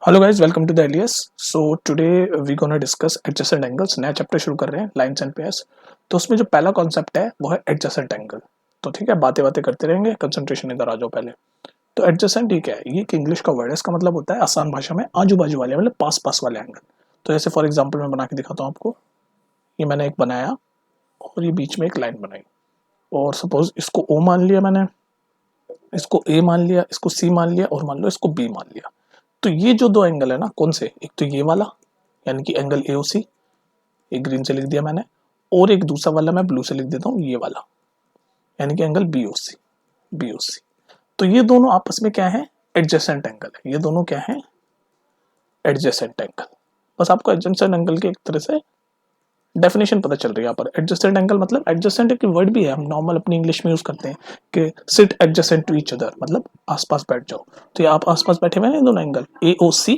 Hello guys, welcome to the alias. So today we gonna discuss adjacent angles. नया chapter शुरू कर रहे हैं, लाइंस एंड पेयर्स। तो उसमें जो पहला कॉन्सेप्ट है वो है एडजेसेंट एंगल। तो ठीक है, बातें बातें करते रहेंगे, कंसंट्रेशन इधर आ जाओ पहले। तो एडजेसेंट ठीक है, ये एक इंग्लिश का वर्ड है। इसका मतलब होता है आसान भाषा में आजू बाजू वाले, मतलब पास पास वाले एंगल। तो जैसे फॉर एग्जाम्पल मैं बना के दिखाता हूँ आपको। ये मैंने एक बनाया और ये बीच में एक लाइन बनाई, और सपोज इसको ओ मान लिया मैंने, इसको ए मान लिया, इसको सी मान लिया, और मान लो इसको बी मान लिया। तो ये जो दो एंगल है ना, कौन से, एक तो ये वाला यानी कि एंगल एओसी, ये ग्रीन से लिख दिया मैंने, और एक दूसरा वाला मैं ब्लू से लिख देता हूँ, ये वाला यानी कि एंगल बीओसी। बीओसी, तो ये दोनों आपस में क्या है, एडजेसेंट एंगल है। ये दोनों क्या है, एडजेसेंट एंगल। बस आपको एडजेसेंट एंगल की एक तरह से डेफिनेशन पता चल रही है यहाँ पर। एडजेसेंट एंगल मतलब, एडजेसेंट एक वर्ड भी है, हम नॉर्मल अपनी इंग्लिश में यूज करते हैं कि sit adjacent to each other, मतलब आसपास बैठ जाओ। तो ये आप आसपास बैठे हुए हैं, दोनों एंगल एओसी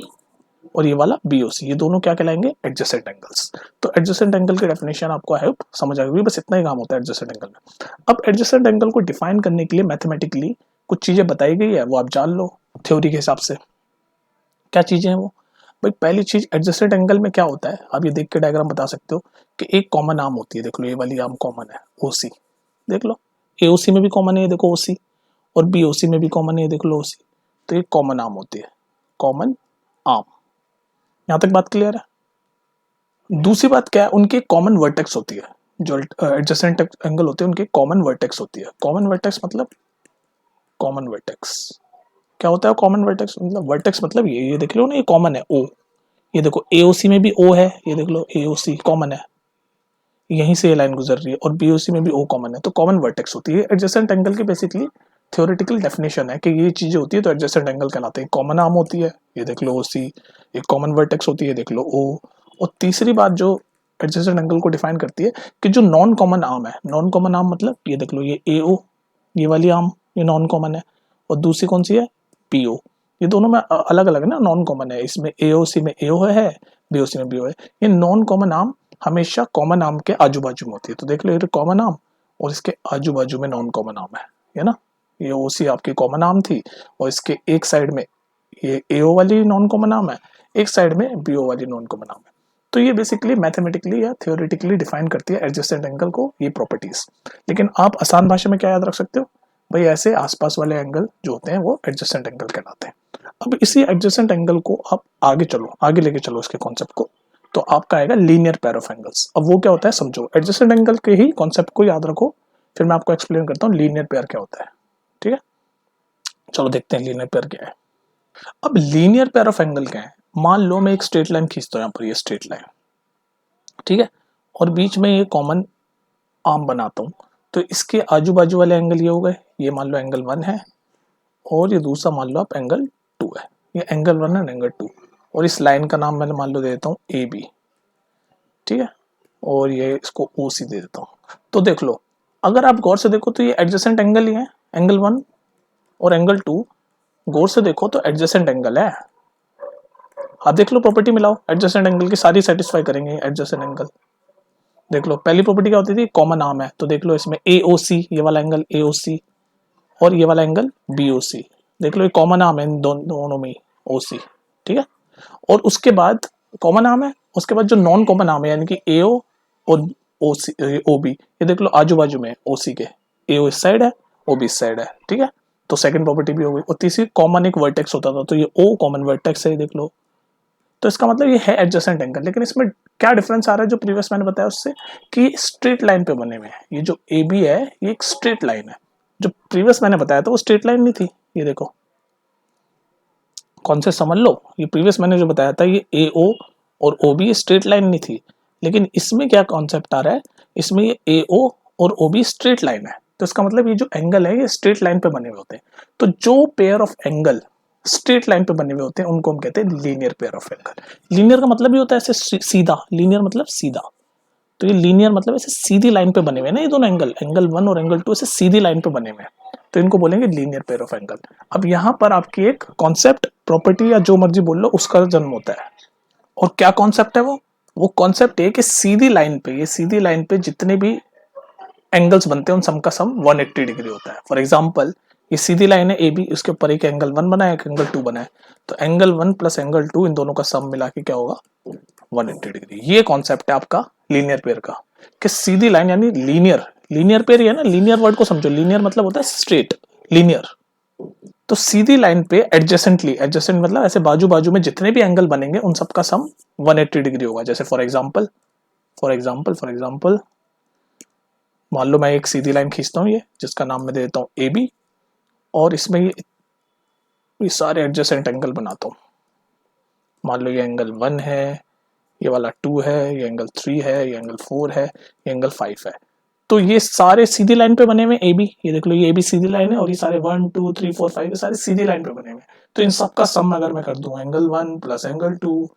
और ये वाला बीओसी, ये दोनों क्या कहलाएंगे, एडजेसेंट एंगल्स। तो एडजेसेंट एंगल की डेफिनेशन आपको आई होप समझ आ गई, बस इतना ही काम होता है एडजेसेंट एंगल में। अब एडजेसेंट एंगल को डिफाइन करने के लिए मैथमेटिकली कुछ चीजें बताई गई है, वो आप जान लो थ्योरी के हिसाब से। क्या चीजें हैं वो? भाई पहली चीज, एडजेसेंट एंगल में क्या होता है, आप ये देख के डायग्राम बता सकते हो कि एक कॉमन आर्म होती है। देख लो ये वाली आर्म कॉमन है, ओसी। देख लो एओसी में भी कॉमन है, ये देखो ओसी, और बीओसी में भी कॉमन है, ये देख लो ओसी। तो ये कॉमन आर्म होती है, कॉमन आर्म। यहां तक बात क्लियर है? दूसरी बात क्या है, उनकी कॉमन वर्टेक्स होती है। जो एडजेसेंट एंगल होते हैं उनकी कॉमन वर्टेक्स होती है। कॉमन वर्टेक्स मतलब, कॉमन वर्टेक्स क्या होता है? कॉमन वर्टेक्स मतलब, वर्टेक्स मतलब ये देख लो ना, ये कॉमन है ओ। ये देखो एओसी में भी ओ है, ये देख लो एओसी कॉमन है, यहीं से ये लाइन गुजर रही है, और बीओसी में भी ओ कॉमन है, तो कॉमन वर्टेक्स होती है। एडजेसेंट एंगल की बेसिकली थ्योरेटिकल डेफिनेशन है कि ये चीजें होती है तो एडजेसेंट एंगल कहलाते हैं। कॉमन आर्म होती है, ये देख लो ओसी, एक कॉमन वर्टेक्स होती है, देख लो ओ। और तीसरी बात जो एडजेसेंट एंगल को डिफाइन करती है कि जो नॉन कॉमन आर्म है, नॉन कॉमन आर्म मतलब ये देख लो ये एओ, ये वाली आर्म, ये नॉन कॉमन है, और दूसरी कौन सी है, पीओ। ये दोनों में अलग अलग है ना, नॉन कॉमन है। इसमें एओसी में एओ है, बीओसी में बीओ है। ये नॉन कॉमन आर्म हमेशा कॉमन आर्म के आजू बाजू में होती है। तो देख लो ये कॉमन आर्म और इसके आजू बाजू में नॉन कॉमन आर्म है ना। ये ओसी आपकी कॉमन आर्म थी, और इसके एक साइड में ये एओ वाली नॉन कॉमन आर्म है, एक साइड में बीओ वाली नॉन कॉमन आर्म है। तो ये बेसिकली मैथमेटिकली या थियोरेटिकली डिफाइन करती है एडजेसेंट एंगल को, ये प्रॉपर्टीज। लेकिन आप आसान भाषा में क्या याद रख सकते हो भाई, ऐसे आसपास वाले एंगल जो होते हैं वो एडजेसेंट एंगल कहलाते हैं। अब इसी एडजेसेंट एंगल को आप आगे चलो, आगे लेके चलो इसके कॉन्सेप्ट को, तो आपका आएगा लीनियर पेयर ऑफ एंगल्स। अब वो क्या होता है समझो, एडजेसेंट एंगल के ही कॉन्सेप्ट को याद रखो, फिर मैं आपको एक्सप्लेन करता हूँ लीनियर पेयर क्या होता है। ठीक है, चलो देखते हैं लीनियर पेयर क्या है। अब लीनियर पेयर ऑफ एंगल क्या है, मान लो मैं एक स्ट्रेट लाइन खींचता हूँ यहाँ पर, ये स्ट्रेट लाइन, ठीक है, और बीच में ये कॉमन आर्म बनाता हूँ। तो इसके आजू बाजू वाले एंगल ये हो गए, ये मान लो एंगल 1 है, और ये दूसरा मान लो आप एंगल 2 है। ये एंगल 1 है, एंगल 2, और इस लाइन का नाम मैंने मान लो दे देता हूँ ए बी। ठीक है, और ये इसको ओ सी दे देता हूँ। तो देख लो, अगर आप गौर से देखो तो ये एडजेसेंट एंगल ही है, एंगल 1 और एंगल 2। गौर से देखो तो एडजेसेंट एंगल है। आप देख लो प्रॉपर्टी मिलाओ, एडजेसेंट एंगल की सारी सेटिस्फाई करेंगे एडजेसेंट एंगल। देख लो पहली प्रॉपर्टी क्या होती थी, कॉमन आर्म है, तो देख लो इसमें ए ओ सी, ये वाला एंगल ए ओ सी, और ये वाला एंगल बी ओ सी। देख लो ये कॉमन आर्म है इन दोनों में ओ सी। ठीक है, और उसके बाद कॉमन आर्म है, उसके बाद जो नॉन कॉमन आर्म है यानी कि एओ और ओ सी, ओ बी, ये देख लो आजू बाजू में ओ सी के, एओ इस साइड है, ओ बी इस साइड है। ठीक है, तो सेकंड प्रॉपर्टी भी हो गई। और तीसरी कॉमन एक वर्टेक्स होता था, तो ये ओ कॉमन वर्टेक्स है, देख लो। तो इसका मतलब ये है एडजेसेंट एंगल। लेकिन इसमें क्या डिफरेंस आ रहा है जो प्रीवियस मैंने बताया उससे, कि स्ट्रेट लाइन पे बने हुए हैं। ये जो ए बी है ये एक स्ट्रेट लाइन है, जो प्रीवियस मैंने बताया था वो स्ट्रेट लाइन नहीं थी। ये देखो कौन से समझ लो, ये प्रीवियस मैंने जो बताया था ये ए ओ और ओ बी स्ट्रेट लाइन नहीं थी। लेकिन इसमें क्या कॉन्सेप्ट आ रहा है, इसमें ये ए ओ और ओ बी स्ट्रेट लाइन है। तो इसका मतलब ये जो एंगल है ये स्ट्रेट लाइन पे बने हुए होते हैं। तो जो pair of angle straight line पे बने हुए होते हैं उनको हम कहते हैं linear pair of angle. Linear का मतलब ये होता है ऐसे सीधा, लीनियर मतलब सीधा। तो ये लीनियर मतलब ऐसे सीधी लाइन पे बने हुए हैं ना, ये दोनों एंगल, एंगल 1 और एंगल 2 ऐसे सीधी लाइन पे बने हुए हैं, तो इनको बोलेंगे लीनियर पेयर ऑफ एंगल। अब यहाँ पर आपकी एक कॉन्सेप्ट, प्रॉपर्टी या जो मर्जी बोल लो, उसका जन्म होता है। और क्या कॉन्सेप्ट है वो कॉन्सेप्ट है कि सीधी लाइन पे, ये सीधी लाइन पे जितने भी एंगल्स बनते हैं उन सम का सम 180 डिग्री होता है। फॉर एग्जाम्पल ये सीधी लाइन है ए बी, इसके ऊपर एक एंगल 1 बना है, एक एंगल 2 बना है, तो एंगल 1 प्लस एंगल 2 इन दोनों का सम मिला के क्या होगा 180 डिग्री। ये कॉन्सेप्ट है आपका लीनियर पेयर का, कि सीधी लाइन यानी लीनियर, लीनियर पेयर ही है ना, लीनियर वर्ड को समझो, लीनियर मतलब होता है स्ट्रेट, लीनियर। तो सीधी लाइन पे एडजेसेंटली, एडजेसेंट मतलब ऐसे बाजू बाजू में जितने भी एंगल बनेंगे उन सबका सम 180 डिग्री होगा। जैसे फॉर एग्जांपल मान लो मैं एक सीधी लाइन खींचता हूँ, ये जिसका नाम मैं दे देता हूँ ए बी, और इसमें ये सारे एडजेसेंट एंगल बनाता हूँ। मान लो ये एंगल 1 है, ये वाला 2 है, ये एंगल 3 है, ये एंगल 4 है, ये एंगल 5 है। तो ये सारे सीधी लाइन पे बने हुए ए बी, ये देख लो ये ए बी सीधी लाइन है, और ये सारे 1 2 3 4 5 ये सारे सीधी लाइन पे बने हुए। तो इन सब का सम अगर मैं कर दूं, angle 1 plus angle 2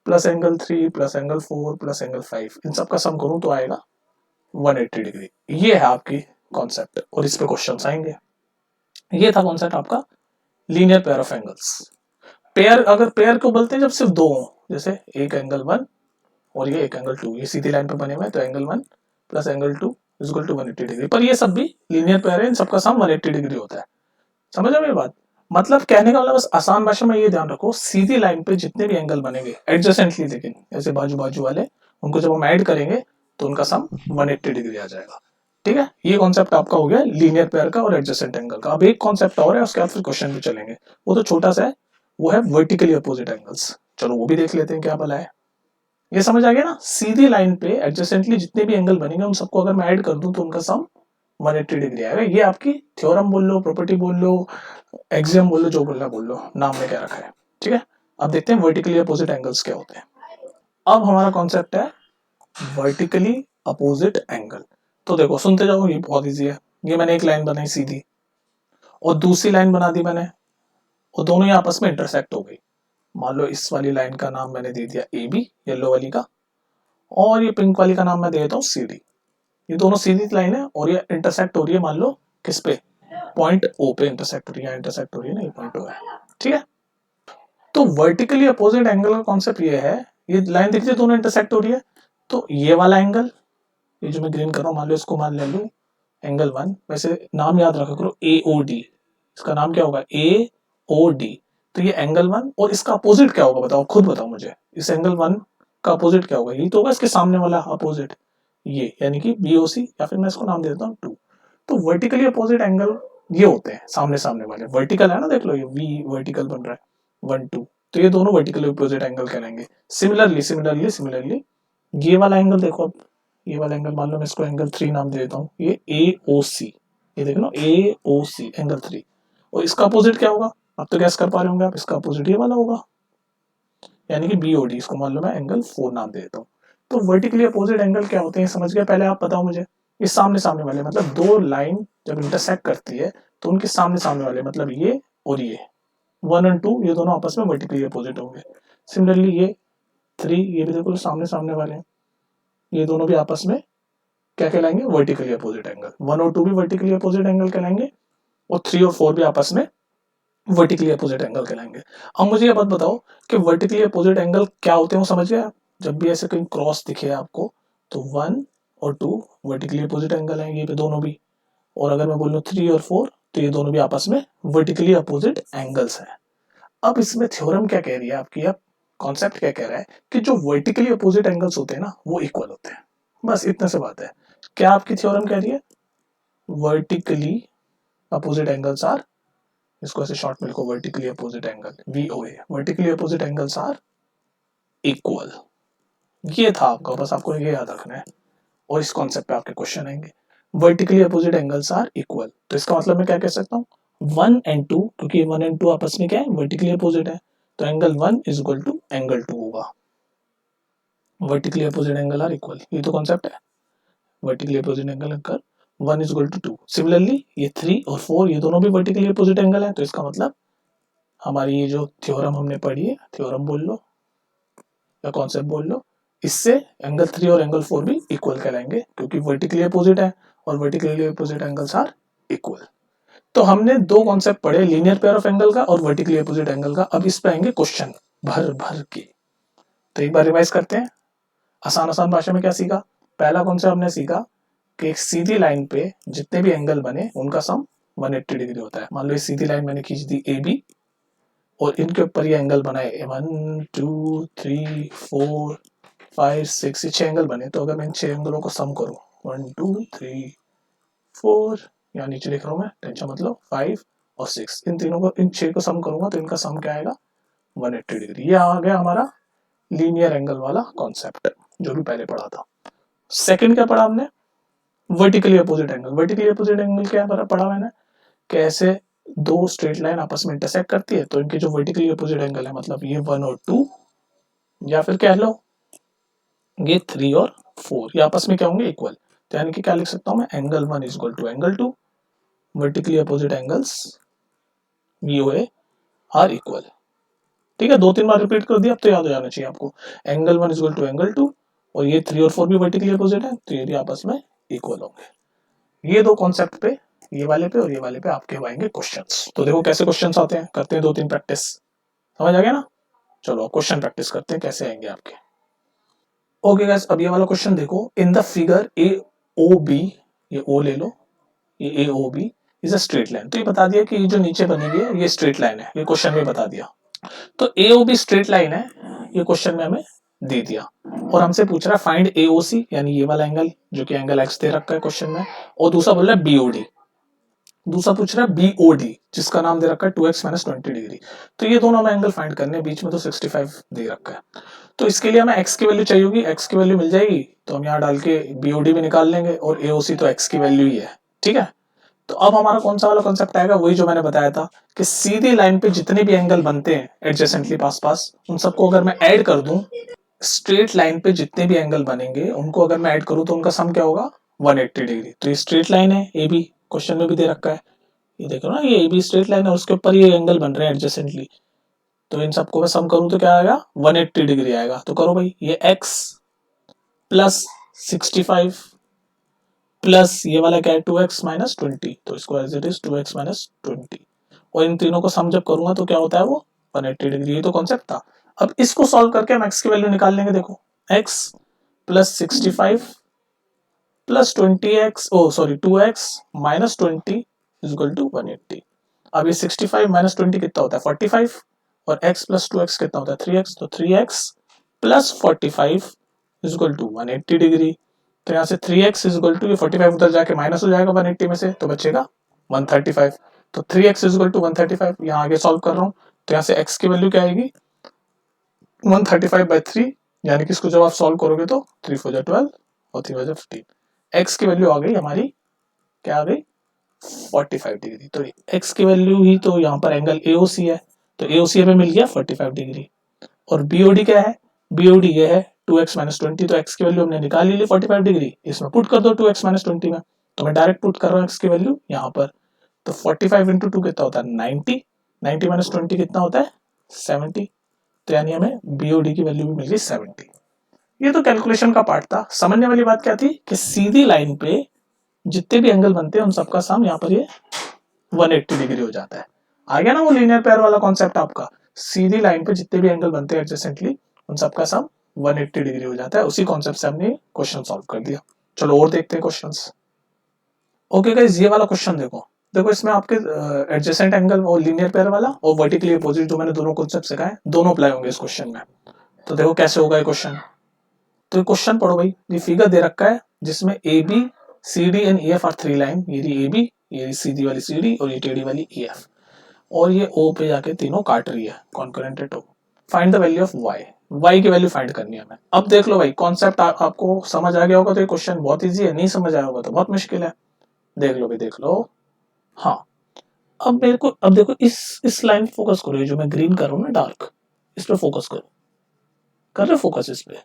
plus angle 3 plus angle 4 plus angle 5, इन सब का सम करूं तो आएगा 180 डिग्री। ये है आपकी कॉन्सेप्ट, और इस पे क्वेश्चन आएंगे। ये था कॉन्सेप्ट आपका linear pair of angles. Pair, अगर पेयर को बोलते हैं जब सिर्फ दो हों, जैसे एक एंगल 1 और ये एक एंगल 2, ये सीधी लाइन पे बने हुए हैं, तो angle 1 plus angle 2 is equal to 180 degree. पर ये सब भी लीनियर पेयर है, इन सबका सम 180 डिग्री होता है। समझ मेरी बात? मतलब कहने का मतलब बस आसान भाषा में ये ध्यान रखो, सीधी लाइन पे जितने भी एंगल बनेंगे एडजेसेंटली, लेकिन ऐसे बाजू बाजू वाले, उनको जब हम ऐड करेंगे तो उनका सम 180 डिग्री आ जाएगा। ठीक है, ये कॉन्सेप्ट आपका हो गया लीनियर पेयर का और एडजेसेंट एंगल का। अब एक कॉन्सेप्ट और है, उसके बाद फिर क्वेश्चन भी चलेंगे, वो तो छोटा सा है, वो है वर्टिकली अपोजिट एंगल्स। चलो वो भी देख लेते हैं क्या भला है। ये समझ आ गया ना, सीधी लाइन पे एडजेसेंटली जितने भी एंगल बनेंगे उन सबको अगर मैं ऐड कर दूं तो उनका सम 180 डिग्री आएगा। ये आपकी थ्योरम बोल लो, प्रॉपर्टी बोल लो, एक्सियम बोल लो, जो बोलना बोल लो, नाम में क्या रखा है। ठीक है, अब देखते हैं वर्टिकली अपोजिट एंगल्स क्या होते हैं। अब हमारा कॉन्सेप्ट है वर्टिकली अपोजिट एंगल। तो देखो सुनते जाओ, ये बहुत इजी है। ये मैंने एक लाइन बनाई सीधी, और दूसरी लाइन बना दी मैंने, और दोनों ही आपस में इंटरसेक्ट हो गई। मान लो इस वाली लाइन का नाम मैंने दे दिया ए बी, येलो वाली का, और ये पिंक वाली का नाम मैं दे देता हूँ सी डी। ये दोनों सीधी लाइन है और ये इंटरसेक्ट हो रही है, मान लो किस पे, पॉइंट ओ पे इंटरसेक्ट हो रही है, इंटरसेक्ट हो रही है ना, ये पॉइंट ओ है। ठीक है, तो वर्टिकली अपोजिट एंगल का कॉन्सेप्ट ये है, ये लाइन दिख रही है दोनों इंटरसेक्ट हो रही है, तो ये वाला एंगल, ये जो मैं ग्रीन कर रहा हूँ, मान लो इसको मान ले लूँ एंगल 1, वैसे नाम याद रखा करो ए ओ डी, इसका नाम क्या होगा ए ओ डी। तो ये एंगल 1 और इसका अपोजिट क्या होगा बताओ, खुद बताओ मुझे, इस एंगल 1 का अपोजिट क्या होगा, ये तो होगा इसके सामने वाला अपोजिट, ये यानी कि बी ओ सी, या फिर मैं इसको नाम दे देता हूँ 2। तो वर्टिकली अपोजिट एंगल ये होते हैं सामने सामने वाले, वर्टिकल है ना, देख लो ये वी वर्टिकल बन रहा है 1 2, तो ये दोनों वर्टिकली अपोजिट एंगल कहलाएंगे। सिमिलरली ये वाला एंगल देखो, अब ये वाला एंगल मान लो मैं इसको एंगल 3 नाम दे देता हूँ, ये ए ओ सी, ये देखो ना ए ओ सी एंगल 3, और इसका अपोजिट क्या होगा, आप तो गैस कर पा रहे होंगे आप, इसका अपोजिट ये वाला होगा, यानी कि बी ओ डी, इसको मान लो मैं एंगल 4 नाम दे देता हूँ। तो वर्टिकली अपोजिट एंगल क्या होते हैं समझ गए? पहले आप बताओ मुझे, ये सामने सामने वाले, मतलब दो लाइन जब इंटरसेक्ट करती है तो उनके सामने सामने वाले, मतलब ये और ये 1 और 2, ये दोनों आपस में वर्टिकली अपोजिट होंगे। सिमिलरली ये 3, ये भी देखो सामने सामने वाले हैं, ये दोनों भी आपस में क्या कहलाएंगे, वर्टिकली अपोजिट एंगल। 1 और 2 भी वर्टिकली अपोजिट एंगल कहलाएंगे, और 3 और 4 भी आपस में वर्टिकली अपोजिट एंगल कहलाएंगे। अब मुझे ये बात बताओ कि वर्टिकली अपोजिट एंगल क्या होते हैं, वो समझ गया? जब भी ऐसे कहीं क्रॉस दिखे आपको, तो 1 और 2 वर्टिकली अपोजिट एंगल है, ये पे दोनों भी, और अगर मैं बोलूँ 3 और 4, तो ये दोनों भी आपस में वर्टिकली अपोजिट एंगल्स हैं। अब इसमें थ्योरम क्या कह रही है आपकी, अब कॉन्सेप्ट क्या कह रहा है कि जो वर्टिकली अपोजिट एंगल्स होते हैं ना वो इक्वल होते हैं, बस इतने से बात है। क्या आपकी थ्योरम कह रही है? वर्टिकली अपोजिट एंगल्स आर, इसको ऐसे शॉर्ट में लिखो, vertically opposite angle VOA, vertically opposite angles are equal. ये था आपका, बस आपको ये याद रखना है, और इस कॉन्सेप्ट पे आपके क्वेश्चन आएंगे। Vertically opposite angles are equal, तो इसका मतलब मैं क्या कह सकता हूँ, 1 एंड 2, क्योंकि 1 एंड 2 आपस में क्या है, वर्टिकली अपोजिट है, तो angle 1 is equal to angle 2 होगा। Vertically opposite angle are equal, ये तो कॉन्सेप्ट है, वर्टिकली अपोजिट एंगल अगर 1 इज इक्वल टू 2। सिमिलरली ये 3 और 4 ये दोनों भी वर्टिकली अपोजिट एंगल है, तो इसका मतलब हमारी ये जो थ्योरम हमने पढ़ी है, थ्योरम बोल लो या कॉन्सेप्ट बोल लो, इससे एंगल 3 और एंगल 4 भी इक्वल कहलाएंगे, क्योंकि वर्टिकली अपोजिट है और vertically opposite angles are equal. तो हमने दो कॉन्सेप्ट पढ़े, लीनियर पेयर ऑफ एंगल का और वर्टिकली अपोजिट एंगल का। अब इस पे आएंगे क्वेश्चन भर भर के, तो एक बार रिवाइज करते हैं। आसान आसान भाषा में क्या सीखा? पहला कॉन्सेप्ट हमने सीखा कि एक सीधी लाइन पे जितने भी एंगल बने उनका सम 180 डिग्री होता है। मान लो ये सीधी लाइन मैंने खींच दी ए बी और इनके ऊपर ये एंगल बनाए 1 2 3 4 5 6, ये 6 एंगल बने। तो अगर मैं इन 6 एंगलों को सम करूं 1 2 3 4, यहाँ नीचे लिख रहा हूँ मैं, टेंशन मतलब 5 और 6, इन तीनों को, इन 6 को सम करूंगा तो इनका सम क्या आएगा 180 डिग्री। ये आ गया हमारा लीनियर एंगल वाला कॉन्सेप्ट जो भी पहले पढ़ा था। सेकंड क्या पढ़ा हमने, vertically opposite angle. Vertically opposite angle क्या पढ़ा मैंने, कैसे दो स्ट्रेट लाइन आपस में इंटरसेक्ट करती है तो इनके जो वर्टिकली अपोजिट एंगल है, मतलब ये 1 और 2, या फिर कह लो ये 3 और 4, ये आपस में क्या होंगे इक्वल। तो यानी कि क्या लिख सकता हूं मैं, angle 1 is equal to angle 2, vertically opposite angles VOA are equal. ठीक है, 2-3 बार रिपीट कर दिया, अब तो याद हो जाना चाहिए आपको। Angle 1 is equal to angle 2 और ये 3 और 4 भी वर्टिकली अपोजिट है तो ये भी आपस में इक्वल होंगे। ये दो कॉन्सेप्ट पे, ये वाले पे और ये वाले पे आपके आएंगे क्वेश्चंस। तो देखो कैसे क्वेश्चंस आते हैं, करते हैं 2-3 प्रैक्टिस, समझ आ गया ना। चलो क्वेश्चन प्रैक्टिस करते हैं कैसे आएंगे आपके। ओके गाइस, अब ये वाला क्वेश्चन देखो, इन द फिगर AOB, ये O ले लो, ये AOB is a straight line. तो ये बता दिया कि ये जो नीचे बनी हुई है ये स्ट्रेट लाइन है, ये क्वेश्चन में बता दिया। तो AOB स्ट्रेट लाइन है, ये क्वेश्चन में हमें दे दिया। और हमसे पूछ रहा है फाइंड AOC, यानी ये वाला एंगल जो कि एंगल X दे रखा है क्वेश्चन में, और दूसरा बोल रहा है BOD, दूसरा पूछ रहा है BOD जिसका नाम दे रखा है 2x माइनस 20 डिग्री। तो ये दोनों हमें एंगल फाइंड करने हैं, बीच में तो 65 दे रखा है। तो इसके लिए हमें x की वैल्यू चाहिए होगी, x की वैल्यू मिल जाएगी तो हम यहाँ डाल के BOD भी निकाल लेंगे और AOC तो x की वैल्यू ही है। ठीक है, तो अब हमारा कौन सा वाला कॉन्सेप्ट आएगा, वही जो मैंने बताया था कि सीधी लाइन पे जितने भी एंगल बनते हैं एडजेसेंटली पास पास, उन सबको अगर मैं ऐड कर दूं, स्ट्रेट लाइन पे जितने भी एंगल बनेंगे उनको अगर मैं ऐड करूं तो उनका सम क्या होगा 180 डिग्री। तो ये स्ट्रेट लाइन है AB, क्वेश्चन में भी दे रखा है, ये देखो ना, ये AB स्ट्रेट लाइन है, उसके ऊपर ये एंगल बन रहे हैं एडजेसेंटली। तो इन सबको मैं सम करूं तो क्या आएगा 180 डिग्री आएगा। तो करो भाई, ये x प्लस 65 प्लस ये वाला क्या है 2x माइनस 20, तो इसको as it is 2x minus 20, और इन तीनों को सम जब करूंगा तो क्या होता है वो 180 डिग्री। ये तो कॉन्सेप्ट था। अब इसको सॉल्व करके हम x की वैल्यू निकाल लेंगे। देखो x plus 65 plus 20x, oh sorry 2x minus 20 is equal to 180। अब ये 65 माइनस 20 कितना होता है 45, और x प्लस 2x कितना होता है 3x, तो 3x plus 45 is equal to 180 degree. तो यहाँ से 3x इज इक्वल टू, ये 45 उधर जाके माइनस हो जाएगा 180 में से, तो बचेगा 135। तो 3x इज इक्वल टू 135, यहाँ आगे सॉल्व कर रहा हूँ तो यहाँ से x की वैल्यू क्या आएगी 135/3, यानी कि इसको जब आप सॉल्व करोगे तो 3 4 12 और 3 5 15, x की वैल्यू आ गई हमारी, क्या आ गई 45 डिग्री। तो x की वैल्यू ही तो यहाँ पर एंगल AOC है, तो AOC हमें मिल गया 45 डिग्री। और BOD क्या है, BOD ये है 2x माइनस 20, तो x की वैल्यू हमने निकाल ली 45 डिग्री, इसमें पुट कर दो 2x माइनस 20 में, तो मैं डायरेक्ट पुट कर रहा हूँ x की वैल्यू यहाँ पर। तो 45 इंटू 2 कितना होता है 90, 90 माइनस 20 कितना होता है 70, तो यानी हमें BOD की वैल्यू भी मिल गई 70। ये तो कैलकुलेशन का पार्ट था। समझने वाली बात क्या थी कि सीधी लाइन पे जितने भी एंगल बनते हैं उन सबका सम यहाँ पर ये 180 डिग्री हो जाता है। आ गया ना वो लीनियर पेयर वाला कॉन्सेप्ट आपका, सीधी लाइन पे जितने भी एंगल बनते हैं एडजेसेंटली उन सबका सम 180 डिग्री हो जाता है। उसी कॉन्सेप्ट से हमने क्वेश्चन सॉल्व कर दिया। चलो और देखते हैं क्वेश्चंस। ओके गाइस, ये वाला क्वेश्चन देखो, देखो इसमें आपके एडजेसेंट एंगल और लीनियर पेयर वाला और वर्टिकली अपोजिट जो मैंने दोनों कॉन्सेप्ट सिखाए दोनों अप्लाई होंगे इस क्वेश्चन में। तो देखो कैसे होगा ये क्वेश्चन। तो क्वेश्चन पढ़ो भाई, ये फिगर दे रखा है जिसमें AB CD and EF are 3 line, ये रही AB, ये सीधी वाली CD और ये टेढ़ी वाली EF, और ये O पे जाके तीनों काट रही है concurrent eight O। Find the value of y की वैल्यू फाइंड करनी है हमें। अब देख लो भाई, कॉन्सेप्ट आपको समझ आ गया होगा तो ये क्वेश्चन बहुत इजी है, नहीं समझ आया होगा तो बहुत मुश्किल है। देख लो भाई, देख लो। हाँ, अब मेरे को, अब देखो इस लाइन पे फोकस करो, ये जो मैं ग्रीन कर रहा हूँ ना डार्क, इस पे फोकस करो, कर रहे फोकस इस पे,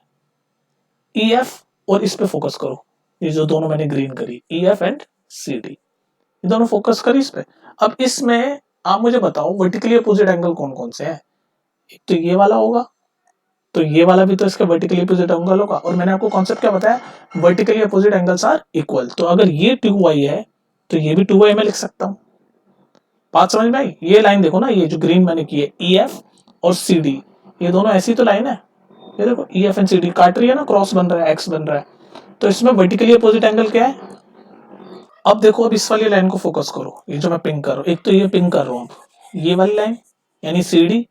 EF और इस पे फोकस करो, ये जो दोनों मैंने ग्रीन करी EF एंड CD, ये दोनों फोकस करी इस पे। अब इसमें आप मुझे बताओ वर्टिकली अपोजिट एंगल कौन कौन से हैं। एक तो ये वाला होगा, तो ये वाला भी तो इसका वर्टिकली अपोजिट एंगल होगा, और मैंने आपको कॉन्सेप्ट क्या बताया vertically opposite angles are equal. तो अगर ये 2y है तो ये भी 2y में लिख सकता हूं। बात समझ में आई। ये लाइन देखो ना, ये जो ग्रीन मैंने की है EF और CD, ये दोनों ऐसी तो लाइन है, ये देखो EF एंड CD काट रही है ना, क्रॉस बन रहा है, एक्स बन रहा है, तो इसमें वर्टिकली अपोजिट एंगल क्या है अब देखो, अब इस वाली लाइन को फोकस करो, ये जो मैं पिंक कर रहा हूँ, एक तो ये पिंक कर रहा हूँ, ये वाली लाइन यानी CD,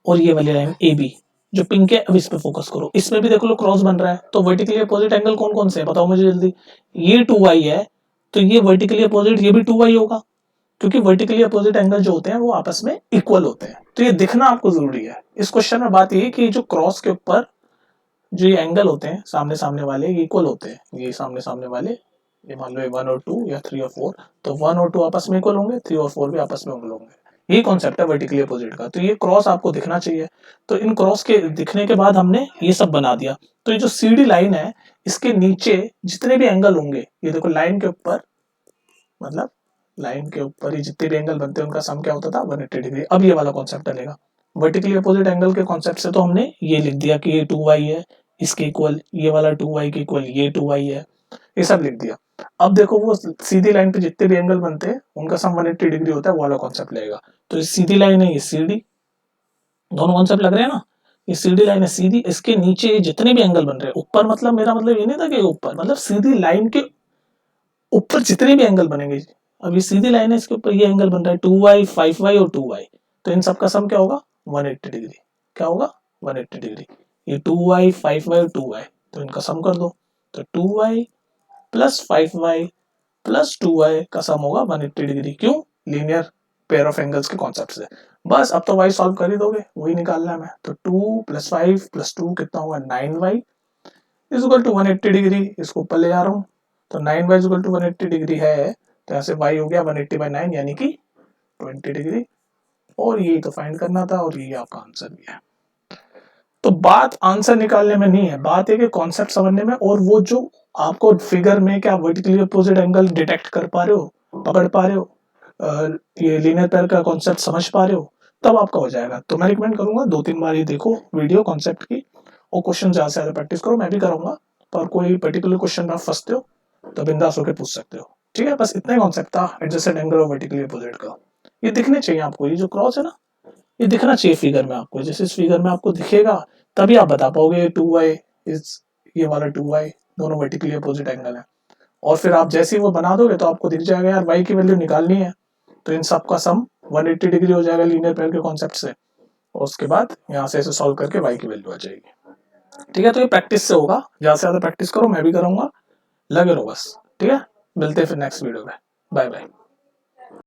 और ये वाली लाइन AB जो पिंक है, अब इस पे फोकस करो। इसमें भी देखो लो क्रॉस बन रहा है, तो वर्टिकली अपोजिट एंगल कौन कौन से है बताओ मुझे जल्दी। ये 2y है, तो ये वर्टिकली अपोजिट ये भी 2y होगा, क्योंकि वर्टिकली अपोजिट एंगल जो होते हैं वो आपस में इक्वल होते हैं। तो ये दिखना आपको जरूरी है। इस क्वेश्चन में बात ये है कि जो क्रॉस के ऊपर जो ये एंगल होते हैं सामने सामने वाले, ये इक्वल होते हैं। ये सामने सामने वाले, ये मान लो 1 और 2 या 3 और 4, तो 1 और 2 आपस में इक्वल होंगे, 3 और 4 भी आपस में इक्वल होंगे। ये कॉन्सेप्ट है वर्टिकली अपोजिट का। तो ये क्रॉस आपको दिखना चाहिए। तो इन क्रॉस के दिखने के बाद हमने ये सब बना दिया। तो ये जो CD लाइन है, इसके नीचे जितने भी एंगल होंगे, ये देखो लाइन के ऊपर, मतलब लाइन के ऊपर ही जितने भी एंगल बनते हैं उनका सम क्या होता था, 180 डिग्री। अब ये वाला कॉन्सेप्ट डलेगा वर्टिकली अपोजिट एंगल के कॉन्सेप्ट से। तो हमने ये लिख दिया कि ये 2y है, इसके इक्वल ये वाला 2y के इक्वल ये 2y है, ये सब लिख दिया। अब देखो वो सीधी लाइन पे जितने भी एंगल बनते हैं उनका सम 180 डिग्री होता है, वो वाला कॉन्सेप्ट लगेगा। तो ये सीधी लाइन है, ये CD, दोनों कॉन्सेप्ट लग रहे हैं ना। ये CD लाइन है, CD, इसके नीचे जितने भी एंगल बन रहे हैं, ऊपर मतलब मेरा मतलब ये नहीं था कि ऊपर, मतलब सीधी लाइन के ऊपर जितने भी एंगल बनेंगे। अब ये सीधी लाइन है, इसके ऊपर ये एंगल बन रहा है 2y, 5y और 2y, तो इन सब का सम क्या होगा, 180 डिग्री। क्या होगा, 180 डिग्री। ये 2y, 5y और 2y, तो इनका सम कर दो। तो 2y plus 5y plus 2y का सम होगा 180 डिग्री। क्यों, लीनियर पेयर ऑफ एंगल्स के कॉन्सेप्ट से। बस अब तो y सॉल्व कर ही दोगे, वही निकालना है मैं। तो 2 प्लस 5 प्लस 2 कितना होगा, 9y is equal to 180 degree. इसको ऊपर ले जा रहा हूँ, तो 9y is equal to 180 degree है, तो यहाँ से y हो गया 180/9 यानी कि 20 डिग्री। और ये तो फाइंड करना था, और ये आपका आंसर भी है। तो बात आंसर निकालने में नहीं है, बात है कि कॉन्सेप्ट समझने में, और वो जो आपको फिगर में क्या वर्टिकली अपोजिट एंगल डिटेक्ट कर पा रहे हो, पकड़ पा रहे हो, ये लीनियर पेयर का कॉन्सेप्ट समझ पा रहे हो, तब आपका हो जाएगा। तो मैं रिकमेंड करूंगा 2-3 बार ये देखो वीडियो कॉन्सेप्ट की, और क्वेश्चन ज्यादा से ज्यादा प्रैक्टिस करो। मैं भी करूंगा, पर कोई पर्टिकुलर क्वेश्चन में आप फंसते हो तो बिंदास होकर पूछ सकते हो। ठीक है, बस इतना ही कॉन्सेप्ट था एडजेसेंट एंगल और वर्टिकली अपोजिट का। ये दिखने चाहिए आपको, ये जो क्रॉस है ना, ये दिखना चाहिए फिगर में आपको। जैसे इस फिगर में आपको दिखेगा तभी आप बता पाओगे 2y इज, ये वाला 2y, दोनों वर्टिकली अपोजिट एंगल है। और फिर आप जैसे ही वो बना दोगे तो आपको दिख जाएगा यार y की वैल्यू निकालनी है, तो इन सब का सम 180 डिग्री हो जाएगा लीनियर पेयर के कॉन्सेप्ट से। और उसके बाद यहाँ से ऐसे सॉल्व करके y की वैल्यू आ जाएगी। ठीक है, तो ये प्रैक्टिस से होगा, ज्यादा से ज्यादा प्रैक्टिस करो, मैं भी करूंगा, लगे रहो बस। ठीक है, मिलते हैं फिर नेक्स्ट वीडियो में। Bye bye.